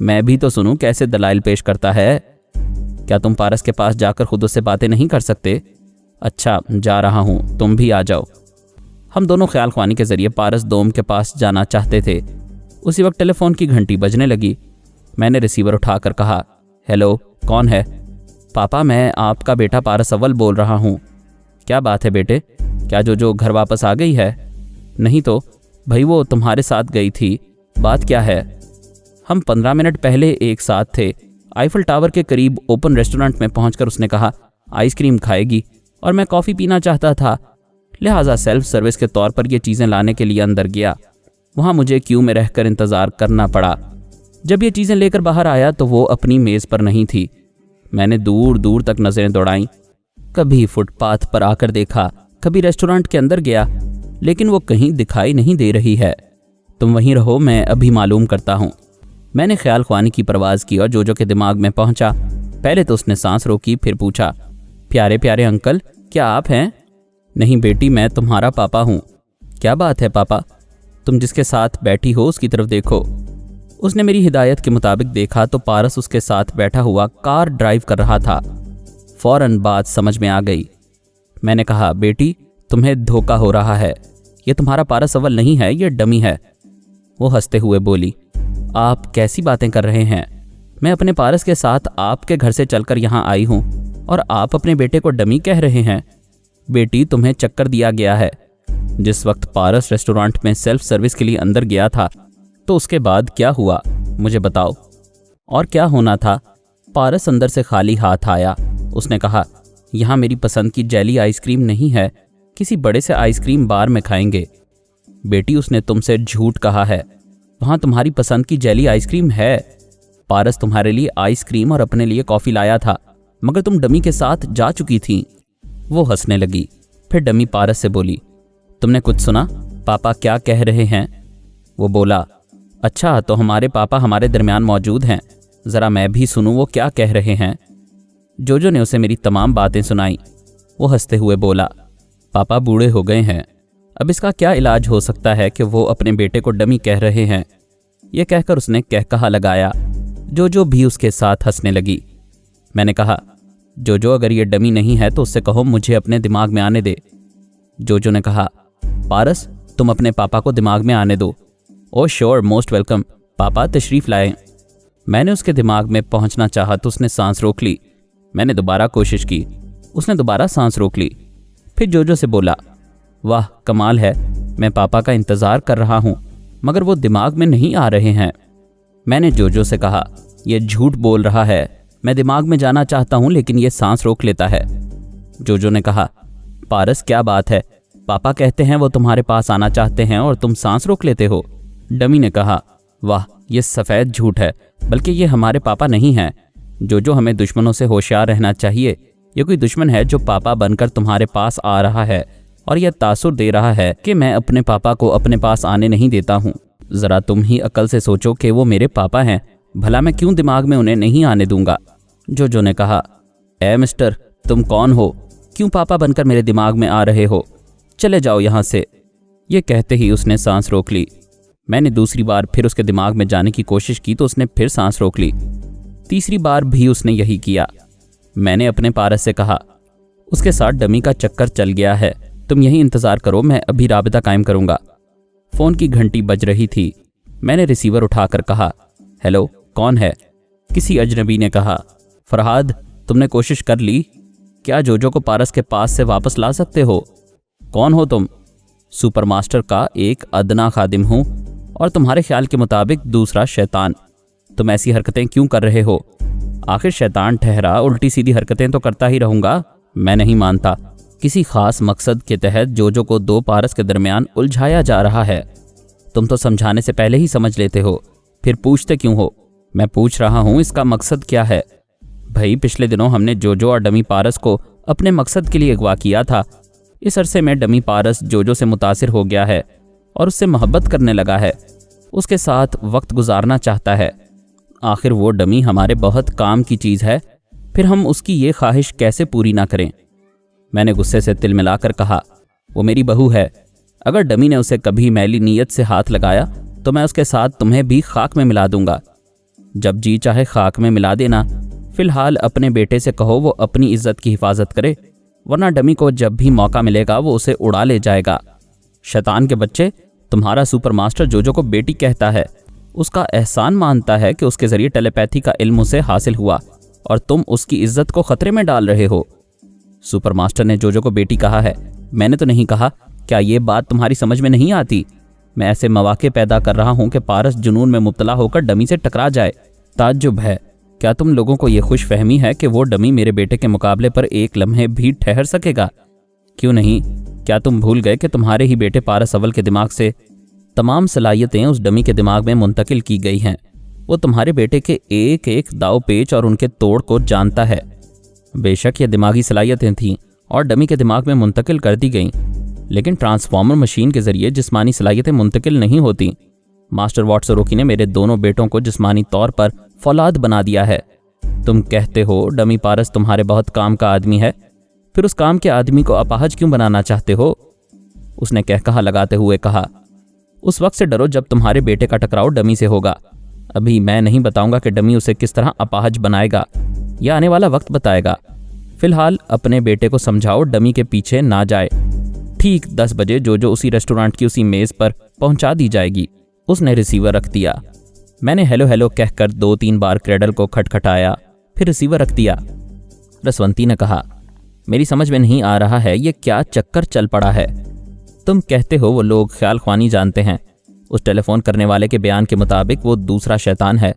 मैं भी तो सुनूं कैसे दलाइल पेश करता है। क्या तुम पारस के पास जाकर खुद उससे बातें नहीं कर सकते? अच्छा, जा रहा हूँ, तुम भी आ जाओ। हम दोनों ख्याल ख्वानी के ज़रिए पारस दोम के पास जाना चाहते थे। उसी वक्त टेलीफोन की घंटी बजने लगी। मैंने रिसीवर उठाकर कहा, हेलो, कौन है? पापा, मैं आपका बेटा पारस अव्वल बोल रहा हूँ। क्या बात है बेटे, क्या जो घर वापस आ गई है? नहीं तो भाई, वो तुम्हारे साथ गई थी। बात क्या है? हम 15 मिनट पहले एक साथ थे। आईफल टावर के करीब ओपन रेस्टोरेंट में पहुंचकर उसने कहा आइसक्रीम खाएगी और मैं कॉफ़ी पीना चाहता था, लिहाजा सेल्फ सर्विस के तौर पर ये चीज़ें लाने के लिए अंदर गया। वहाँ मुझे क्यू में रहकर इंतज़ार करना पड़ा। जब ये चीज़ें लेकर बाहर आया तो वो अपनी मेज़ पर नहीं थी। मैंने दूर दूर तक नज़रें दौड़ाईं। कभी फुटपाथ पर आकर देखा, कभी रेस्टोरेंट के अंदर गया, लेकिन वो कहीं दिखाई नहीं दे रही है। तुम वहीं रहो, मैं अभी मालूम करता हूँ। मैंने ख्याल ख्वानी की परवाज़ की और जो के दिमाग में पहुँचा। पहले तो उसने सांस रोकी, फिर पूछा, प्यारे प्यारे अंकल, क्या आप हैं? नहीं बेटी, मैं तुम्हारा पापा हूँ। क्या बात है पापा, तुम जिसके साथ बैठी हो उसकी तरफ देखो। उसने मेरी हिदायत के मुताबिक देखा तो पारस उसके साथ बैठा हुआ कार ड्राइव कर रहा था। फौरन बात समझ में आ गई। मैंने कहा, बेटी, तुम्हें धोखा हो रहा है। ये तुम्हारा पारस अव्वल नहीं है, ये डमी है। वो हंसते हुए बोली, आप कैसी बातें कर रहे हैं? मैं अपने पारस के साथ आपके घर से चलकर यहाँ आई हूँ और आप अपने बेटे को डमी कह रहे हैं। बेटी, तुम्हें चक्कर दिया गया है। जिस वक्त पारस रेस्टोरेंट में सेल्फ सर्विस के लिए अंदर गया था तो उसके बाद क्या हुआ मुझे बताओ। और क्या होना था? पारस अंदर से खाली हाथ आया। उसने कहा, यहाँ मेरी पसंद की जेली आइसक्रीम नहीं है, किसी बड़े से आइसक्रीम बार में खाएंगे। बेटी, उसने तुमसे झूठ कहा है, वहाँ तुम्हारी पसंद की जेली आइसक्रीम है। पारस तुम्हारे लिए आइसक्रीम और अपने लिए कॉफ़ी लाया था, मगर तुम डमी के साथ जा चुकी थी। वो हंसने लगी। फिर डमी पारस से बोली, तुमने कुछ सुना? पापा क्या कह रहे हैं? वो बोला, अच्छा, तो हमारे पापा हमारे दरमियान मौजूद हैं, ज़रा मैं भी सुनूं वो क्या कह रहे हैं। जो ने उसे मेरी तमाम बातें सुनाई। वो हंसते हुए बोला, पापा बूढ़े हो गए हैं, अब इसका क्या इलाज हो सकता है कि वो अपने बेटे को डमी कह रहे हैं। यह कहकर उसने कहकहा लगाया। जो भी उसके साथ हंसने लगी। मैंने कहा, जो अगर ये डमी नहीं है तो उससे कहो मुझे अपने दिमाग में आने दे। जो ने कहा, पारस, तुम अपने पापा को दिमाग में आने दो। ओ श्योर, मोस्ट वेलकम, पापा तशरीफ़ लाएं। मैंने उसके दिमाग में पहुंचना चाहा तो उसने सांस रोक ली। मैंने दोबारा कोशिश की, उसने दोबारा सांस रोक ली। फिर जो से बोला, वाह कमाल है, मैं पापा का इंतज़ार कर रहा हूँ मगर वो दिमाग में नहीं आ रहे हैं। मैंने जो से कहा, यह झूठ बोल रहा है, मैं दिमाग में जाना चाहता हूँ लेकिन ये सांस रोक लेता है। जो ने कहा, पारस क्या बात है, पापा कहते हैं वो तुम्हारे पास आना चाहते हैं और तुम सांस रोक लेते हो। डमी ने कहा, वाह ये सफ़ेद झूठ है, बल्कि ये हमारे पापा नहीं हैं। जो हमें दुश्मनों से होशियार रहना चाहिए। ये कोई दुश्मन है जो पापा बनकर तुम्हारे पास आ रहा है और यह तासुर दे रहा है कि मैं अपने पापा को अपने पास आने नहीं देता हूँ। ज़रा तुम ही अकल से सोचो कि वो मेरे पापा हैं, भला मैं क्यों दिमाग में उन्हें नहीं आने दूंगा। जो ने कहा, ए मिस्टर, तुम कौन हो, क्यों पापा बनकर मेरे दिमाग में आ रहे हो, चले जाओ यहाँ से। ये कहते ही उसने सांस रोक ली। मैंने दूसरी बार फिर उसके दिमाग में जाने की कोशिश की तो उसने फिर सांस रोक ली। तीसरी बार भी उसने यही किया। मैंने अपने पारस से कहा, उसके साथ डमी का चक्कर चल गया है, तुम यहीं इंतज़ार करो, मैं अभी राबिता कायम करूँगा। फ़ोन की घंटी बज रही थी। मैंने रिसीवर उठाकर कहा, हेलो, कौन है? किसी अजनबी ने कहा, फरहाद, तुमने कोशिश कर ली? क्या जो को पारस के पास से वापस ला सकते हो? कौन हो तुम? सुपरमास्टर का एक अदना खादिम हूँ और तुम्हारे ख्याल के मुताबिक दूसरा शैतान। तुम ऐसी हरकतें क्यों कर रहे हो? आखिर शैतान ठहरा, उल्टी सीधी हरकतें तो करता ही रहूँगा। मैं नहीं मानता, किसी खास मकसद के तहत जो को दो पारस के दरमियान उलझाया जा रहा है। तुम तो समझाने से पहले ही समझ लेते हो, फिर पूछते क्यों हो? मैं पूछ रहा हूँ इसका मकसद क्या है। भाई, पिछले दिनों हमने जो और डमी पारस को अपने मकसद के लिए अगवा किया था। इस अरसे में डमी पारस जो से मुतासिर हो गया है और उससे मोहब्बत करने लगा है, उसके साथ वक्त गुजारना चाहता है। आखिर वो डमी हमारे बहुत काम की चीज़ है, फिर हम उसकी ये ख्वाहिश कैसे पूरी ना करें। मैंने गुस्से से तिल मिलाकर कहा, वो मेरी बहू है, अगर डमी ने उसे कभी मैली नीयत से हाथ लगाया तो मैं उसके साथ तुम्हें भी खाक में मिला दूंगा। जब जी चाहे खाक में मिला देना। फिलहाल अपने बेटे से कहो वो अपनी इज्जत की हिफाजत करे, वरना डमी को जब भी मौका मिलेगा वो उसे उड़ा ले जाएगा। शैतान के बच्चे, तुम्हारा सुपर मास्टर जोजो को बेटी कहता है, उसका एहसान मानता है कि उसके जरिए टेलीपैथी का इल्म उसे हासिल हुआ और तुम उसकी इज्जत को खतरे में डाल रहे हो। सुपर मास्टर ने जोजो को बेटी कहा है, मैंने तो नहीं कहा। क्या ये बात तुम्हारी समझ में नहीं आती? मैं ऐसे मौके पैदा कर रहा हूं कि पारस जुनून में मुब्तला होकर डमी से टकरा जाए। ताज्जुब है, क्या तुम लोगों को ये खुश फहमी है कि वो डमी मेरे बेटे के मुकाबले पर एक लम्हे भी ठहर सकेगा? क्यों नहीं? क्या तुम भूल गए कि तुम्हारे ही बेटे पारस अव्वल के दिमाग से तमाम सलाहियतें उस डमी के दिमाग में मुंतकिल की गई हैं? वो तुम्हारे बेटे के एक एक दाव पेच और उनके तोड़ को जानता है। बेशक ये दिमागी सलाहियतें थीं और डमी के दिमाग में मुंतकिल कर दी गईं, लेकिन ट्रांसफॉर्मर मशीन के जरिए जिस्मानी सलाहियतें मुंतकिल नहीं होती। मास्टर वाटसरोकी ने मेरे दोनों बेटों को जिस्मानी तौर पर फौलाद बना दिया है। तुम कहते हो डमी पारस तुम्हारे बहुत काम का आदमी है, फिर उस काम के आदमी को अपाहज क्यों बनाना चाहते हो? उसने कहकहा लगाते हुए कहा, उस वक्त से डरो जब तुम्हारे बेटे का टकराव डमी से होगा। अभी मैं नहीं बताऊंगा कि डमी उसे किस तरह अपाहज बनाएगा, यह आने वाला वक्त बताएगा। फिलहाल अपने बेटे को समझाओ डमी के पीछे ना जाए। ठीक 10 बजे जोजो उसी रेस्टोरेंट की उसी मेज पर पहुंचा दी जाएगी। उसने रिसीवर रख दिया। मैंने हेलो हेलो कहकर 2-3 बार क्रेडल को खटखटाया, फिर रिसीवर रख दिया। रसवंती ने कहा, मेरी समझ में नहीं आ रहा है ये क्या चक्कर चल पड़ा है। तुम कहते हो वो लोग ख्याल ख्वानी जानते हैं। उस टेलीफोन करने वाले के बयान के मुताबिक वो दूसरा शैतान है,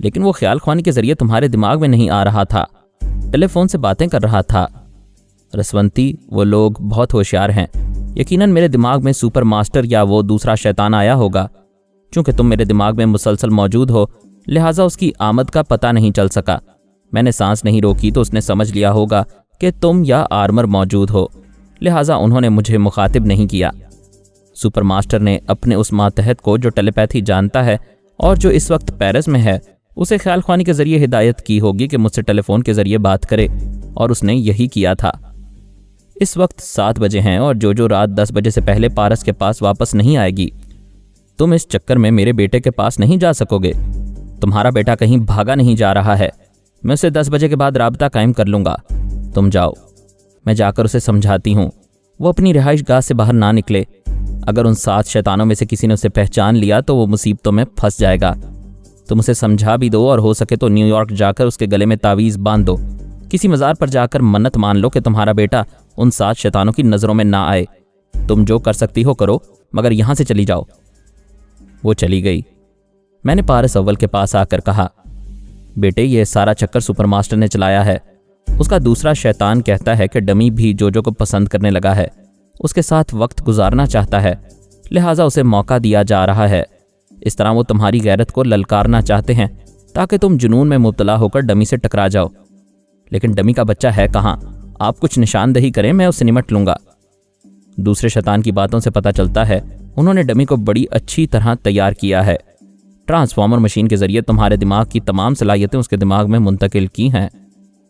लेकिन वो ख्याल ख्वानी के जरिए तुम्हारे दिमाग में नहीं आ रहा था, टेलीफोन से बातें कर रहा था। रसवंती, वो लोग बहुत होशियार हैं। यकीनन मेरे दिमाग में सुपर मास्टर या वो दूसरा शैतान आया होगा। चूंकि तुम मेरे दिमाग में मुसलसल मौजूद हो, लिहाजा उसकी आमद का पता नहीं चल सका। मैंने सांस नहीं रोकी तो उसने समझ लिया होगा कि तुम या आर्मर मौजूद हो, लिहाजा उन्होंने मुझे मुखातिब नहीं किया। सुपर मास्टर ने अपने उस मातहत को जो टेलीपैथी जानता है और जो इस वक्त पेरिस में है, उसे ख्याल ख्वानी के जरिए हिदायत की होगी कि मुझसे टेलीफोन के जरिए बात करे, और उसने यही किया था। इस वक्त 7 बजे हैं और जो रात 10 बजे से पहले पारस के पास वापस नहीं आएगी। तुम इस चक्कर में मेरे बेटे के पास नहीं जा सकोगे। तुम्हारा बेटा कहीं भागा नहीं जा रहा है। मैं उसे 10 बजे के बाद राबता कायम कर लूँगा। तुम जाओ, मैं जाकर उसे समझाती हूँ वो अपनी रिहाइश गाह से बाहर ना निकले। अगर उन 7 शैतानों में से किसी ने उसे पहचान लिया तो वो मुसीबतों में फंस जाएगा। तुम उसे समझा भी दो और हो सके तो न्यूयॉर्क जाकर उसके गले में तावीज़ बांध दो। किसी मज़ार पर जाकर मन्नत मान लो कि तुम्हारा बेटा उन 7 शैतानों की नज़रों में ना आए। तुम जो कर सकती हो करो, मगर यहाँ से चली जाओ। वो चली गई। मैंने पारस अव्वल के पास आकर कहा, बेटे ये सारा चक्कर सुपर मास्टर ने चलाया है। उसका दूसरा शैतान कहता है कि डमी भी जोजो को पसंद करने लगा है, उसके साथ वक्त गुजारना चाहता है, लिहाजा उसे मौका दिया जा रहा है। इस तरह वो तुम्हारी गैरत को ललकारना चाहते हैं ताकि तुम जुनून में मुब्तला होकर डमी से टकरा जाओ। लेकिन डमी का बच्चा है कहाँ? आप कुछ निशानदही करें, मैं उससे निमट लूँगा। दूसरे शैतान की बातों से पता चलता है उन्होंने डमी को बड़ी अच्छी तरह तैयार किया है। ट्रांसफॉर्मर मशीन के जरिए तुम्हारे दिमाग की तमाम सलाहियतें उसके दिमाग में मुंतकिल की हैं।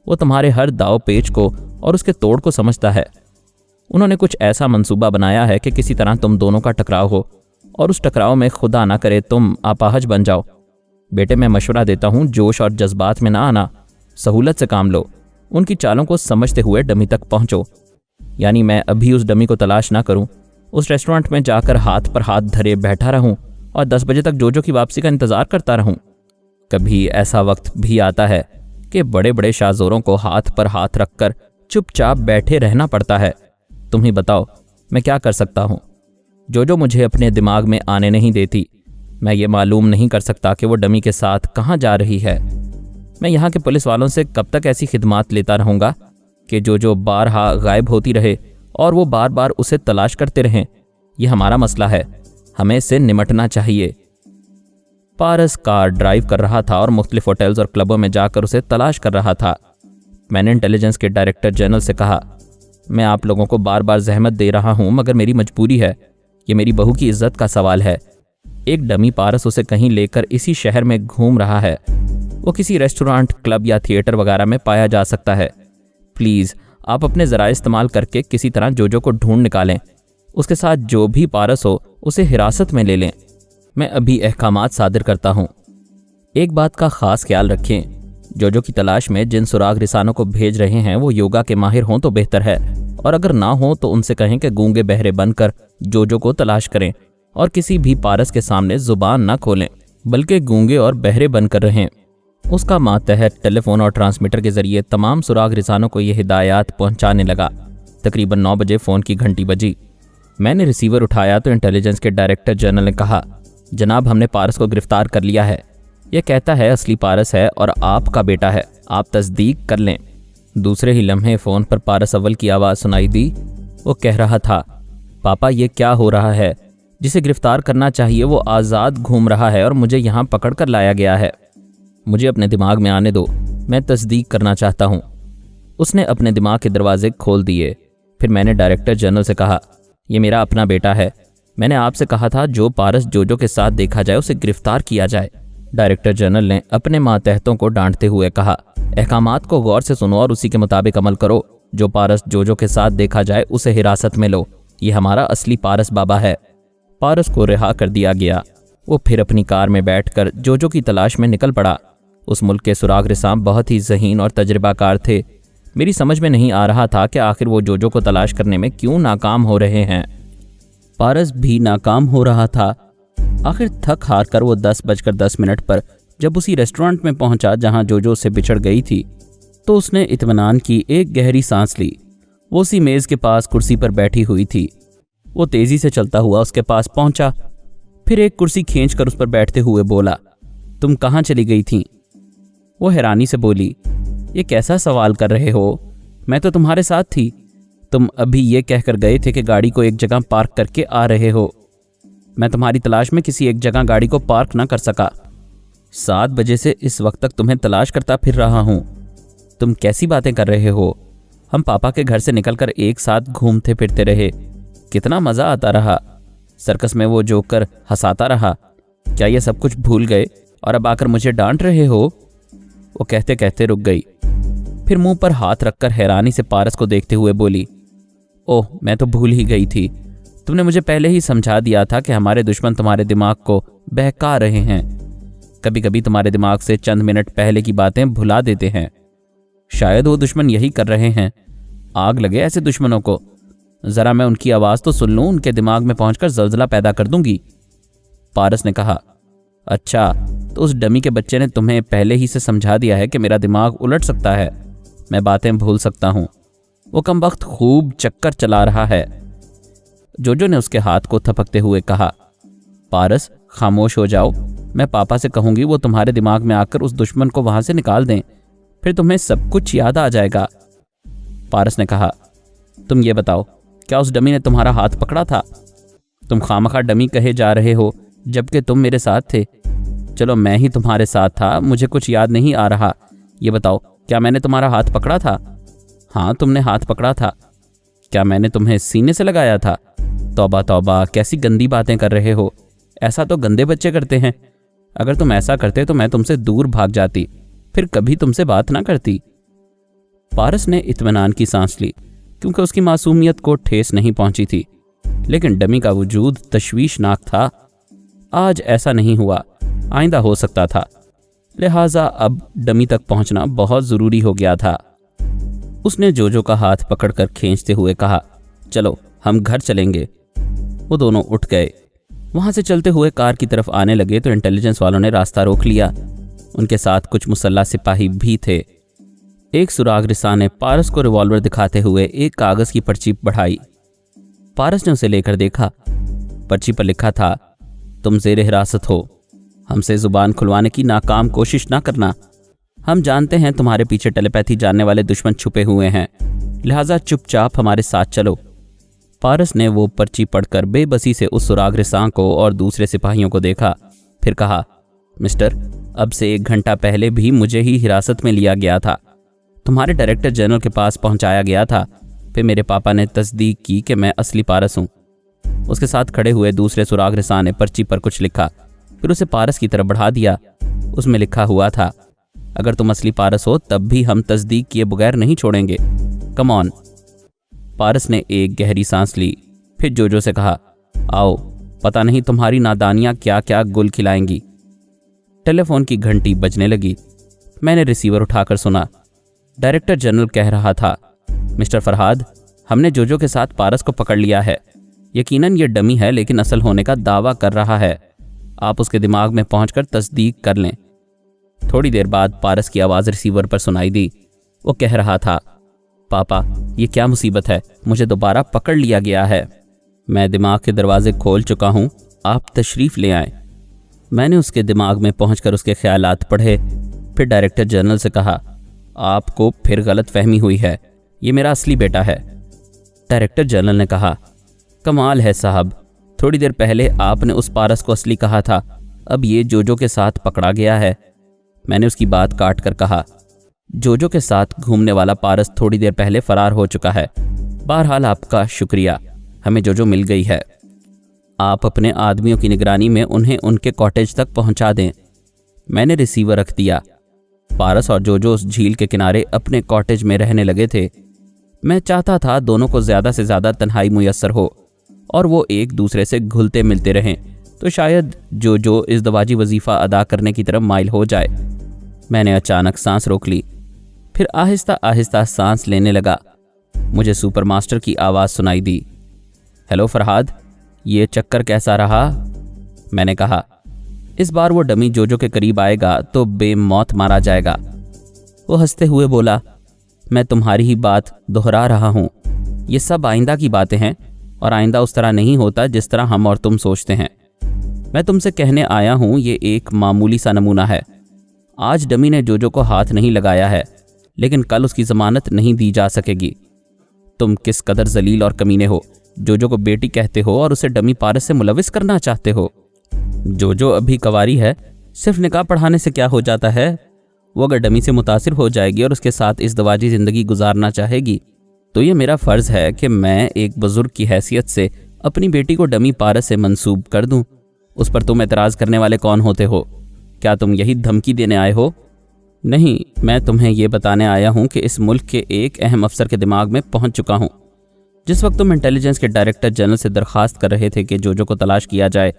वो तुम्हारे हर दाव पेच को और उसके तोड़ को समझता है। उन्होंने कुछ ऐसा मंसूबा बनाया है कि किसी तरह तुम दोनों का टकराव हो और उस टकराव में खुदा ना करे तुम अपाहज बन जाओ। बेटे मैं मशवरा देता हूँ, जोश और जज्बात में ना आना, सहूलत से काम लो। उनकी चालों को समझते हुए डमी तक पहुँचो। यानी मैं अभी उस डमी को तलाश ना करूँ, उस रेस्टोरेंट में जाकर हाथ पर हाथ धरे बैठा रहूँ और 10 बजे तक जोजो की वापसी का इंतज़ार करता रहूँ। कभी ऐसा वक्त भी आता है कि बड़े बड़े शाहज़ोरों को हाथ पर हाथ रखकर चुपचाप बैठे रहना पड़ता है। तुम ही बताओ मैं क्या कर सकता हूँ? जोजो मुझे अपने दिमाग में आने नहीं देती। मैं ये मालूम नहीं कर सकता कि वो डमी के साथ कहाँ जा रही है। मैं यहाँ के पुलिस वालों से कब तक ऐसी खिदमात लेता रहूँगा कि जो बारहा गायब होती रहे और वो बार बार उसे तलाश करते रहें। यह हमारा मसला है, हमें इससे निमटना चाहिए। पारस कार ड्राइव कर रहा था और मुख्तलिफ होटल्स और क्लबों में जाकर उसे तलाश कर रहा था। मैंने इंटेलिजेंस के डायरेक्टर जनरल से कहा, मैं आप लोगों को बार बार जहमत दे रहा हूँ, मगर मेरी मजबूरी है। ये मेरी बहू की इज्जत का सवाल है। एक डमी पारस उसे कहीं लेकर इसी शहर में घूम रहा है। वो किसी रेस्टोरेंट, क्लब या थिएटर वगैरह में पाया जा सकता है। प्लीज़ आप अपने ज़राए इस्तेमाल करके किसी तरह जोजो को ढूंढ निकालें। उसके साथ जो भी पारस हो उसे हिरासत में ले लें। मैं अभी अहकामात सादिर करता हूँ। एक बात का खास ख्याल रखें, जोजो की तलाश में जिन सुराग रिसानों को भेज रहे हैं वो योगा के माहिर हों तो बेहतर है, और अगर ना हो तो उनसे कहें कि गूंगे बहरे बनकर जोजो को तलाश करें और किसी भी पारस के सामने जुबान ना खोलें, बल्कि गूंगे और बहरे बनकर रहें। उसका मातहत टेलीफोन और ट्रांसमीटर के जरिए तमाम सुराग रिसानों को ये हिदायत पहुंचाने लगा। तकरीबन 9 बजे फ़ोन की घंटी बजी। मैंने रिसीवर उठाया तो इंटेलिजेंस के डायरेक्टर जनरल ने कहा, जनाब हमने पारस को गिरफ्तार कर लिया है। यह कहता है असली पारस है और आपका बेटा है, आप तस्दीक कर लें। दूसरे ही लम्हे फ़ोन पर पारस अव्वल की आवाज़ सुनाई दी। वो कह रहा था, पापा ये क्या हो रहा है? जिसे गिरफ्तार करना चाहिए वो आज़ाद घूम रहा है और मुझे यहाँ पकड़ कर लाया गया है। मुझे अपने दिमाग में आने दो, मैं तस्दीक करना चाहता हूँ। उसने अपने दिमाग के दरवाजे खोल दिए। फिर मैंने डायरेक्टर जनरल से कहा, ये मेरा अपना बेटा है। मैंने आपसे कहा था जो पारस जोजो के साथ देखा जाए उसे गिरफ्तार किया जाए। डायरेक्टर जनरल ने अपने मातहतों को डांटते हुए कहा, अहकामात को गौर से सुनो और उसी के मुताबिक अमल करो। जो पारस जोजो के साथ देखा जाए उसे हिरासत में लो। ये हमारा असली पारस बाबा है। पारस को रिहा कर दिया गया। वो फिर अपनी कार में बैठकर जोजो की तलाश में निकल पड़ा। उस मुल्क के सुराग रिसां बहुत ही ज़हीन और तजर्बाकार थे। मेरी समझ में नहीं आ रहा था कि आखिर वो जोजो को तलाश करने में क्यों नाकाम हो रहे हैं। पारस भी नाकाम हो रहा था। आखिर थक हार कर वो 10:10 पर जब उसी रेस्टोरेंट में पहुंचा जहां जोजो से बिछड़ गई थी, तो उसने इत्मीनान की एक गहरी सांस ली। वो उसी मेज़ के पास कुर्सी पर बैठी हुई थी। वो तेज़ी से चलता हुआ उसके पास पहुंचा, फिर एक कुर्सी खींचकर उस पर बैठते हुए बोला, तुम कहाँ चली गई थी? वो हैरानी से बोली, ये कैसा सवाल कर रहे हो? मैं तो तुम्हारे साथ थी। तुम अभी ये कहकर गए थे कि गाड़ी को एक जगह पार्क करके आ रहे हो। मैं तुम्हारी तलाश में किसी एक जगह गाड़ी को पार्क ना कर सका। 7 बजे से इस वक्त तक तुम्हें तलाश करता फिर रहा हूँ। तुम कैसी बातें कर रहे हो? हम पापा के घर से निकलकर एक साथ घूमते फिरते रहे। कितना मज़ा आता रहा। सर्कस में वो जोकर हंसाता रहा। क्या ये सब कुछ भूल गए और अब आकर मुझे डांट रहे हो? वो कहते कहते रुक गई। फिर मुंह पर हाथ रखकर हैरानी से पारस को देखते हुए बोली, ओह मैं तो भूल ही गई थी। तुमने मुझे पहले ही समझा दिया था कि हमारे दुश्मन तुम्हारे दिमाग को बहका रहे हैं। कभी कभी तुम्हारे दिमाग से चंद मिनट पहले की बातें भुला देते हैं। शायद वो दुश्मन यही कर रहे हैं। आग लगे ऐसे दुश्मनों को। ज़रा मैं उनकी आवाज़ तो सुन लूँ, उनके दिमाग में पहुंचकर जलजला पैदा कर दूंगी। पारस ने कहा, अच्छा तो उस डमी के बच्चे ने तुम्हें पहले ही से समझा दिया है कि मेरा दिमाग उलट सकता है, मैं बातें भूल सकता हूँ। वो कमबख्त खूब चक्कर चला रहा है। जोजो ने उसके हाथ को थपकते हुए कहा, पारस खामोश हो जाओ। मैं पापा से कहूँगी वो तुम्हारे दिमाग में आकर उस दुश्मन को वहाँ से निकाल दें, फिर तुम्हें सब कुछ याद आ जाएगा। पारस ने कहा, तुम ये बताओ क्या उस डमी ने तुम्हारा हाथ पकड़ा था? तुम खामखा डमी कहे जा रहे हो जबकि तुम मेरे साथ थे। चलो मैं ही तुम्हारे साथ था, मुझे कुछ याद नहीं आ रहा। ये बताओ क्या मैंने तुम्हारा हाथ पकड़ा था? हाँ तुमने हाथ पकड़ा था। क्या मैंने तुम्हें सीने से लगाया था? तौबा तौबा, कैसी गंदी बातें कर रहे हो। ऐसा तो गंदे बच्चे करते हैं। अगर तुम ऐसा करते तो मैं तुमसे दूर भाग जाती, फिर कभी तुमसे बात ना करती। पारस ने इत्मीनान की सांस ली क्योंकि उसकी मासूमियत को ठेस नहीं पहुंची थी, लेकिन डमी का वजूद तशवीशनाक था। आज ऐसा नहीं हुआ, आइंदा हो सकता था, लिहाजा अब डमी तक पहुंचना बहुत ज़रूरी हो गया था। उसने जोजो का हाथ पकड़कर खींचते हुए कहा, चलो हम घर चलेंगे। वो दोनों उठ गए। वहाँ से चलते हुए कार की तरफ आने लगे तो इंटेलिजेंस वालों ने रास्ता रोक लिया। उनके साथ कुछ मुसल्ला सिपाही भी थे। एक सुराग रिसां ने पारस को रिवॉल्वर दिखाते हुए एक कागज़ की पर्ची बढ़ाई। पारस ने उसे लेकर देखा। पर्ची पर लिखा था, तुम ज़ेरे हिरासत हो। हमसे ज़ुबान खुलवाने की नाकाम कोशिश ना करना। हम जानते हैं तुम्हारे पीछे टेलीपैथी जानने वाले दुश्मन छुपे हुए हैं, लिहाजा चुपचाप हमारे साथ चलो। पारस ने वो पर्ची पढ़कर बेबसी से उस सुराग रिसां को और दूसरे सिपाहियों को देखा। फिर कहा, मिस्टर, अब से 1 घंटा पहले भी मुझे ही हिरासत में लिया गया था। तुम्हारे डायरेक्टर जनरल के पास पहुंचाया गया था। फिर मेरे पापा ने तस्दीक की कि मैं असली पारस हूँ। उसके साथ खड़े हुए दूसरे सुराग रिसां ने पर्ची पर कुछ लिखा, फिर उसे पारस की तरफ बढ़ा दिया। उसमें लिखा हुआ था, अगर तुम असली पारस हो तब भी हम तस्दीक किए बगैर नहीं छोड़ेंगे। Come on. पारस ने एक गहरी सांस ली, फिर जोजो से कहा, आओ, पता नहीं तुम्हारी नादानियाँ क्या क्या गुल खिलाएंगी। टेलीफोन की घंटी बजने लगी। मैंने रिसीवर उठाकर सुना। डायरेक्टर जनरल कह रहा था, मिस्टर फरहाद, हमने जोजो के साथ पारस को पकड़ लिया है। यकीनन ये डमी है, लेकिन असल होने का दावा कर रहा है। आप उसके दिमाग में पहुंचकर तस्दीक कर लें। थोड़ी देर बाद पारस की आवाज़ रिसीवर पर सुनाई दी। वो कह रहा था, पापा, ये क्या मुसीबत है, मुझे दोबारा पकड़ लिया गया है। मैं दिमाग के दरवाजे खोल चुका हूँ, आप तशरीफ़ ले आएं। मैंने उसके दिमाग में पहुंचकर उसके ख्यालात पढ़े। फिर डायरेक्टर जनरल से कहा, आपको फिर गलत फहमी हुई है, ये मेरा असली बेटा है। डायरेक्टर जनरल ने कहा, कमाल है साहब, थोड़ी देर पहले आपने उस पारस को असली कहा था, अब ये जोजो के साथ पकड़ा गया है। मैंने उसकी बात काट कर कहा, जोजो के साथ घूमने वाला पारस थोड़ी देर पहले फरार हो चुका है। बहरहाल आपका शुक्रिया, हमें जोजो मिल गई है। आप अपने आदमियों की निगरानी में उन्हें उनके कॉटेज तक पहुंचा दें। मैंने रिसीवर रख दिया। पारस और जोजो उस झील के किनारे अपने कॉटेज में रहने लगे थे। मैं चाहता था दोनों को ज़्यादा से ज़्यादा तन्हाई मुयस्सर हो और वो एक दूसरे से घुलते मिलते रहें, तो शायद जोजो इस दवाजी वजीफ़ा अदा करने की तरफ माइल हो जाए। मैंने अचानक सांस रोक ली, फिर आहिस्ता आहिस्ता सांस लेने लगा। मुझे सुपर मास्टर की आवाज़ सुनाई दी, हेलो फरहाद, ये चक्कर कैसा रहा? मैंने कहा, इस बार वो डमी जोजो के करीब आएगा तो बेमौत मारा जाएगा। वो हंसते हुए बोला, मैं तुम्हारी ही बात दोहरा रहा हूँ। ये सब आइंदा की बातें हैं और आइंदा उस तरह नहीं होता जिस तरह हम और तुम सोचते हैं। मैं तुमसे कहने आया हूँ, ये एक मामूली सा नमूना है। आज डमी ने जोजो को हाथ नहीं लगाया है, लेकिन कल उसकी ज़मानत नहीं दी जा सकेगी। तुम किस कदर जलील और कमीने हो, जोजो को बेटी कहते हो और उसे डमी पारस से मुलविस करना चाहते हो। जोजो अभी कवारी है, सिर्फ निकाह पढ़ाने से क्या हो जाता है? वो अगर डमी से मुतासिर हो जाएगी और उसके साथ इस दवाजी ज़िंदगी गुजारना चाहेगी, तो ये मेरा फ़र्ज़ है कि मैं एक बुज़ुर्ग की हैसियत से अपनी बेटी को डमी पारस से मंसूब कर दूं। उस पर तुम एतराज़ करने वाले कौन होते हो? क्या तुम यही धमकी देने आए हो? नहीं, मैं तुम्हें यह बताने आया हूँ कि इस मुल्क के एक अहम अफसर के दिमाग में पहुँच चुका हूँ। जिस वक्त तुम इंटेलिजेंस के डायरेक्टर जनरल से दरख्वास्त कर रहे थे कि जोजो को तलाश किया जाए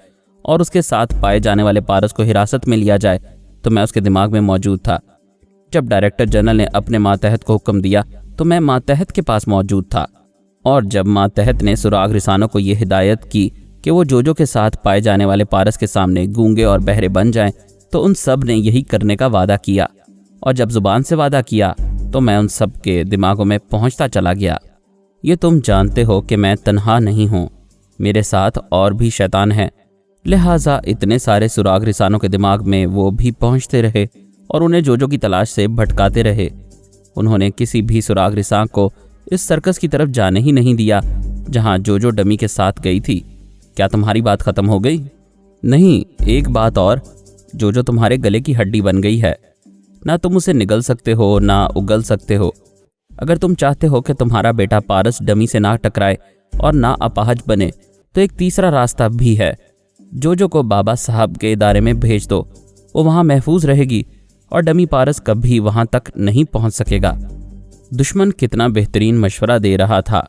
और उसके साथ पाए जाने वाले पारस को हिरासत में लिया जाए, तो मैं उसके दिमाग में मौजूद था। जब डायरेक्टर जनरल ने अपने मातहत को हुक्म दिया तो मैं मातहत के पास मौजूद था, और जब मातहत ने सुराग रिसानों को यह हिदायत की कि वो जोजो के साथ पाए जाने वाले पारस के सामने गूंगे और बहरे बन जाएं, तो उन सब ने यही करने का वादा किया। और जब ज़ुबान से वादा किया तो मैं उन सब के दिमागों में पहुंचता चला गया। ये तुम जानते हो कि मैं तन्हा नहीं हूँ, मेरे साथ और भी शैतान हैं, लिहाजा इतने सारे सुराग रिसानों के दिमाग में वो भी पहुंचते रहे और उन्हें जोजो की तलाश से भटकाते रहे। उन्होंने किसी भी सुराग रिसान को इस सर्कस की तरफ जाने ही नहीं दिया जहां जोजो डमी के साथ गई थी। क्या तुम्हारी बात ख़त्म हो गई? नहीं, एक बात और, जोजो तुम्हारे गले की हड्डी बन गई है। ना तुम उसे निगल सकते हो ना उगल सकते हो। अगर तुम चाहते हो कि तुम्हारा बेटा पारस डमी से ना टकराए और ना अपाहज बने, तो एक तीसरा रास्ता भी है। जोजो को बाबा साहब के इदारे में भेज दो, वो वहाँ महफूज रहेगी और डमी पारस कभी वहाँ तक नहीं पहुँच सकेगा। दुश्मन कितना बेहतरीन मशवरा दे रहा था।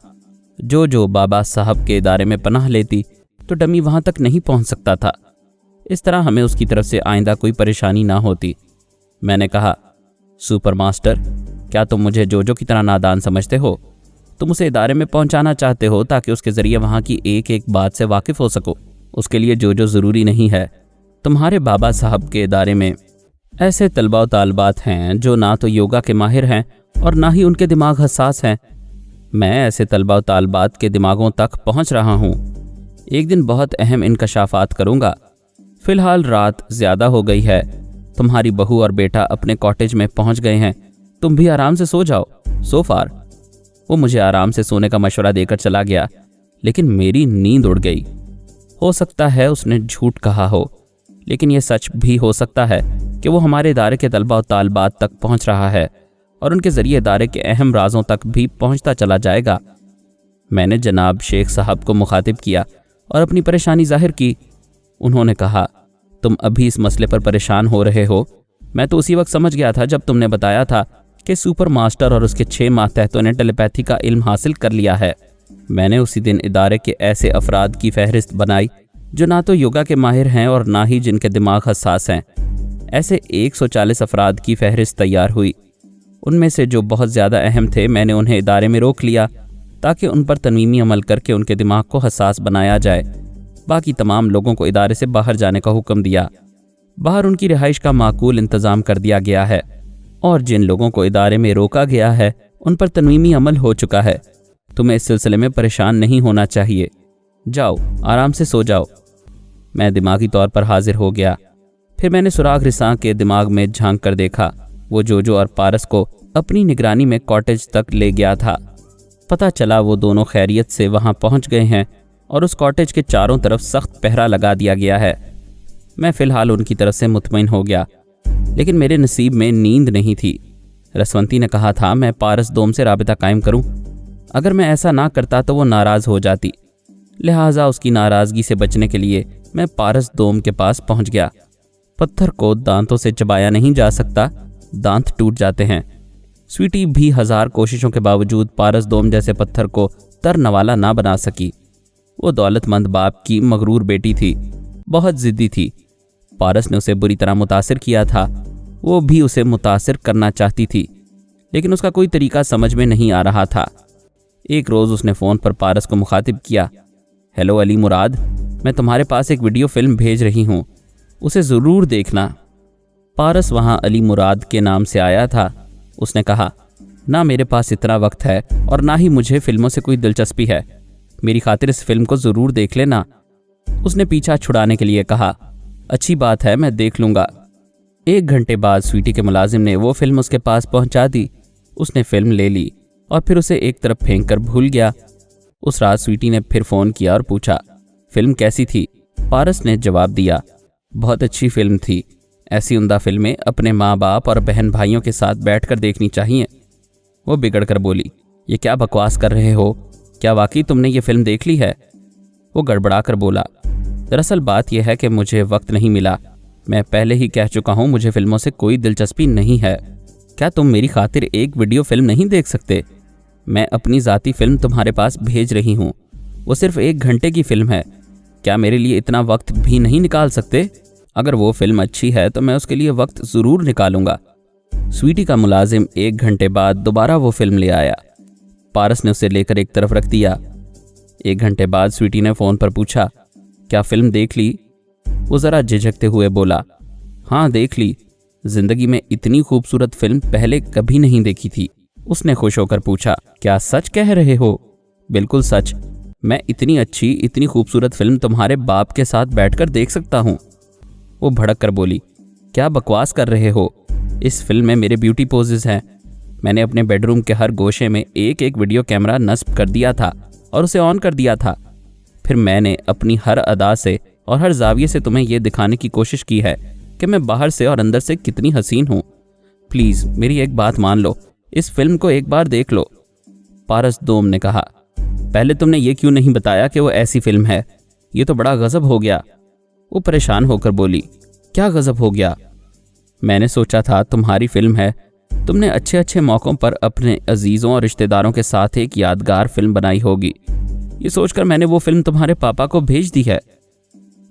जो बाबा साहब के इदारे में पनाह लेती तो डमी वहाँ तक नहीं पहुँच सकता था। इस तरह हमें उसकी तरफ से आइंदा कोई परेशानी ना होती। मैंने कहा, सुपर मास्टर, क्या तुम मुझे जोजो की तरह नादान समझते हो? तुम उसे इदारे में पहुंचाना चाहते हो ताकि उसके ज़रिए वहाँ की एक एक बात से वाकिफ़ हो सको। उसके लिए जोजो ज़रूरी नहीं है। तुम्हारे बाबा साहब के इदारे में ऐसे तलबा व तालबात हैं जो ना तो योगा के माहिर हैं और ना ही उनके दिमाग हसास हैं। मैं ऐसे तलबा व तालबात के दिमागों तक पहुँच रहा हूँ। एक दिन बहुत अहम इंकशाफात करूँगा। फ़िलहाल रात ज़्यादा हो गई है। तुम्हारी बहू और बेटा अपने कॉटेज में पहुँच गए हैं। तुम भी आराम से सो जाओ। सो फार। वो मुझे आराम से सोने का मशवरा देकर चला गया, लेकिन मेरी नींद उड़ गई। हो सकता है उसने झूठ कहा हो, लेकिन यह सच भी हो सकता है कि वो हमारे इदारे के तलबा और तालबात तक पहुंच रहा है और उनके ज़रिए इदारे के अहम राजों तक भी पहुंचता चला जाएगा। मैंने जनाब शेख साहब को मुखातिब किया और अपनी परेशानी जाहिर की। उन्होंने कहा, तुम अभी इस मसले पर परेशान हो रहे हो। मैं तो उसी वक्त समझ गया था जब तुमने बताया था कि सुपर मास्टर और उसके 6 मातहतों ने टेलीपैथी का इल्म हासिल कर लिया है। मैंने उसी दिन इदारे के ऐसे अफराद की फहरिस्त बनाई जो ना तो योगा के माहिर हैं और ना ही जिनके दिमाग हसास हैं। ऐसे 140 अफराद की फहरिस्त तैयार हुई। उनमें से जो बहुत ज़्यादा अहम थे मैंने उन्हें इदारे में रोक लिया ताकि उन पर तनवीमी अमल करके उनके दिमाग को हसास बनाया जाए। बाकी तमाम लोगों को इदारे से बाहर जाने का हुक्म दिया। बाहर उनकी रिहाइश का माकूल इंतज़ाम कर दिया गया है और जिन लोगों को इदारे में रोका गया है उन पर तनवीमी अमल हो चुका है। तुम्हें इस सिलसिले में परेशान नहीं होना चाहिए। जाओ, आराम से सो जाओ। मैं दिमागी तौर पर हाजिर हो गया। फिर मैंने सुराग रिसां के दिमाग में झांक कर देखा। वो जोजो और पारस को अपनी निगरानी में कॉटेज तक ले गया था। पता चला वो दोनों खैरियत से वहाँ पहुँच गए हैं और उस कॉटेज के चारों तरफ सख्त पहरा लगा दिया गया है। मैं फ़िलहाल उनकी तरफ से मुतमईन हो गया, लेकिन मेरे नसीब में नींद नहीं थी। रसवंती ने कहा था मैं पारस दोम से राबिता कायम करूं। अगर मैं ऐसा ना करता तो वो नाराज़ हो जाती, लिहाजा उसकी नाराज़गी से बचने के लिए मैं पारस दोम के पास पहुंच गया। पत्थर को दांतों से चबाया नहीं जा सकता, दांत टूट जाते हैं। स्वीटी भी 1000 कोशिशों के बावजूद पारस दोम जैसे पत्थर को तरनवाला ना बना सकी। वो दौलतमंद बाप की मगरूर बेटी थी, बहुत ज़िद्दी थी। पारस ने उसे बुरी तरह मुतासिर किया था। वो भी उसे मुतासिर करना चाहती थी, लेकिन उसका कोई तरीका समझ में नहीं आ रहा था। एक रोज़ उसने फ़ोन पर पारस को मुखातिब किया। हेलो अली मुराद, मैं तुम्हारे पास एक वीडियो फिल्म भेज रही हूँ, उसे ज़रूर देखना। पारस वहाँ अली मुराद के नाम से आया था। उसने कहा, ना मेरे पास इतना वक्त है और ना ही मुझे फ़िल्मों से कोई दिलचस्पी है। मेरी खातिर इस फिल्म को ज़रूर देख लेना। उसने पीछा छुड़ाने के लिए कहा, अच्छी बात है, मैं देख लूँगा। 1 घंटे बाद स्वीटी के मुलाजिम ने वो फिल्म उसके पास पहुंचा दी। उसने फिल्म ले ली और फिर उसे एक तरफ फेंक कर भूल गया। उस रात स्वीटी ने फिर फ़ोन किया और पूछा, फिल्म कैसी थी? पारस ने जवाब दिया, बहुत अच्छी फिल्म थी। ऐसी उम्दा फिल्में अपने माँ बाप और बहन भाइयों के साथ बैठकर देखनी चाहिए। वो बिगड़ कर बोली, ये क्या बकवास कर रहे हो? क्या वाकई तुमने ये फिल्म देख ली है? वो गड़बड़ा कर बोला, दरअसल बात यह है कि मुझे वक्त नहीं मिला। मैं पहले ही कह चुका हूँ मुझे फिल्मों से कोई दिलचस्पी नहीं है। क्या तुम मेरी खातिर एक वीडियो फिल्म नहीं देख सकते? मैं अपनी ज़ाती फिल्म तुम्हारे पास भेज रही हूँ, वो सिर्फ 1 घंटे की फिल्म है। क्या मेरे लिए इतना वक्त भी नहीं निकाल सकते? अगर वो फिल्म अच्छी है तो मैं उसके लिए वक्त ज़रूर निकालूंगा। स्वीटी का मुलाजिम 1 घंटे बाद दोबारा वो फिल्म ले आया। पारस ने उसे लेकर एक तरफ रख दिया। 1 घंटे बाद स्वीटी ने फ़ोन पर पूछा, क्या फिल्म देख ली? वो ज़रा झिझकते हुए बोला, हाँ देख ली। ज़िंदगी में इतनी खूबसूरत फिल्म पहले कभी नहीं देखी थी। उसने खुश होकर पूछा, क्या सच कह रहे हो? बिल्कुल सच। मैं इतनी अच्छी, इतनी खूबसूरत फिल्म तुम्हारे बाप के साथ बैठकर देख सकता हूँ। वो भड़क कर बोली, क्या बकवास कर रहे हो? इस फिल्म में मेरे ब्यूटी पोजेस हैं। मैंने अपने बेडरूम के हर गोशे में एक एक वीडियो कैमरा नस्ब कर दिया था और उसे ऑन कर दिया था। फिर मैंने अपनी हर अदा से और हर जाविये से तुम्हें यह दिखाने की कोशिश की है कि मैं बाहर से और अंदर से कितनी हसीन हूँ। प्लीज़ मेरी एक बात मान लो, इस फिल्म को एक बार देख लो। पारस दोम ने कहा, पहले तुमने ये क्यों नहीं बताया कि वो ऐसी फिल्म है? ये तो बड़ा गज़ब हो गया। वो परेशान होकर बोली, क्या गज़ब हो गया? मैंने सोचा था तुम्हारी फिल्म है, तुमने अच्छे अच्छे मौक़ों पर अपने अजीज़ों और रिश्तेदारों के साथ एक यादगार फिल्म बनाई होगी। ये सोचकर मैंने वो फिल्म तुम्हारे पापा को भेज दी है।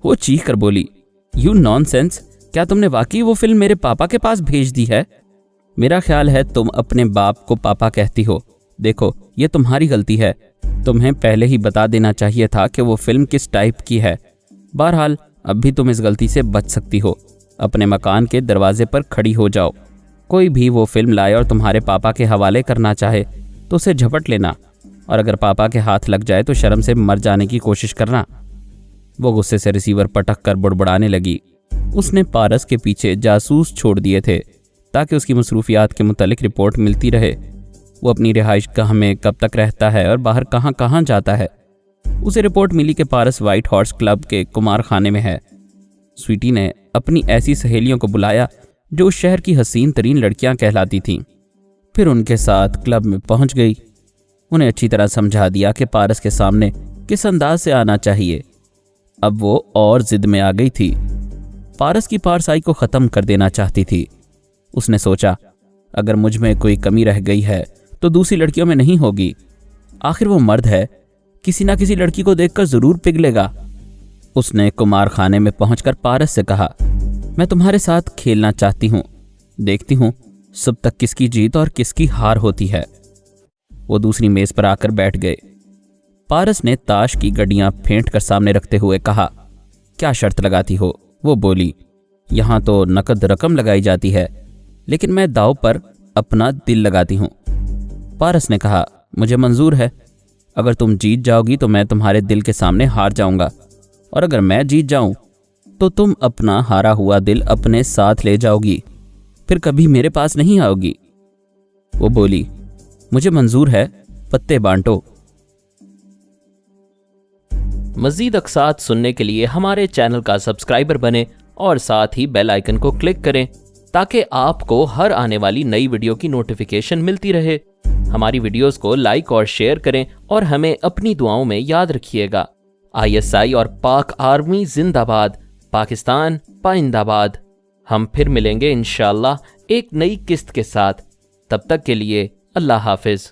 वो चीख कर बोली, यू नॉनसेंस, क्या तुमने वाकई वो फिल्म मेरे पापा के पास भेज दी है? मेरा ख्याल है तुम अपने बाप को पापा कहती हो। देखो, ये तुम्हारी गलती है। तुम्हें पहले ही बता देना चाहिए था कि वो फिल्म किस टाइप की है। बहरहाल अब भी तुम इस गलती से बच सकती हो। अपने मकान के दरवाजे पर खड़ी हो जाओ। कोई भी वो फिल्म लाए और तुम्हारे पापा के हवाले करना चाहे तो उसे झपट लेना, और अगर पापा के हाथ लग जाए तो शर्म से मर जाने की कोशिश करना। वो गुस्से से रिसीवर पटक कर बुड़बुड़ाने लगी। उसने पारस के पीछे जासूस छोड़ दिए थे ताकि उसकी मसरूफियात के मुतालिक रिपोर्ट मिलती रहे। वो अपनी रिहाइश गाह में कब तक रहता है और बाहर कहाँ कहाँ जाता है। उसे रिपोर्ट मिली कि पारस व्हाइट हॉर्स क्लब के कुमार खाने में है। स्वीटी ने अपनी ऐसी सहेलियों को बुलाया जो उस शहर की हसीन तरीन लड़कियां कहलाती थीं। फिर उनके साथ क्लब में पहुंच गई। उन्हें अच्छी तरह समझा दिया कि पारस के सामने किस अंदाज से आना चाहिए। अब वो और जिद में आ गई थी। पारस की पारसाई को ख़त्म कर देना चाहती थी। उसने सोचा, अगर मुझ में कोई कमी रह गई है तो दूसरी लड़कियों में नहीं होगी। आखिर वो मर्द है, किसी ना किसी लड़की को देखकर ज़रूर पिघलेगा। उसने कुमार खाने में पहुंचकर पारस से कहा, मैं तुम्हारे साथ खेलना चाहती हूँ, देखती हूँ सब तक किसकी जीत और किसकी हार होती है। वो दूसरी मेज पर आकर बैठ गए। पारस ने ताश की गड्डियां फेंट कर सामने रखते हुए कहा, क्या शर्त लगाती हो? वो बोली, यहाँ तो नकद रकम लगाई जाती है, लेकिन मैं दाव पर अपना दिल लगाती हूँ। पारस ने कहा, मुझे मंजूर है। अगर तुम जीत जाओगी तो मैं तुम्हारे दिल के सामने हार जाऊंगा, और अगर मैं जीत जाऊं तो तुम अपना हारा हुआ दिल अपने साथ ले जाओगी, फिर कभी मेरे पास नहीं आओगी। वो बोली, मुझे मंजूर है, पत्ते बांटो। मज़ीद अक़सात सुनने के लिए हमारे चैनल का सब्सक्राइबर बने और साथ ही बेल आइकन को क्लिक करें ताकि आपको हर आने वाली नई वीडियो की नोटिफिकेशन मिलती रहे। हमारी वीडियोस को लाइक और शेयर करें और हमें अपनी दुआओं में याद रखिएगा। ISI और पाक आर्मी जिंदाबाद, पाकिस्तान पाइंदाबाद। हम फिर मिलेंगे इंशाअल्लाह एक नई किस्त के साथ। तब तक के लिए अल्लाह हाफिज।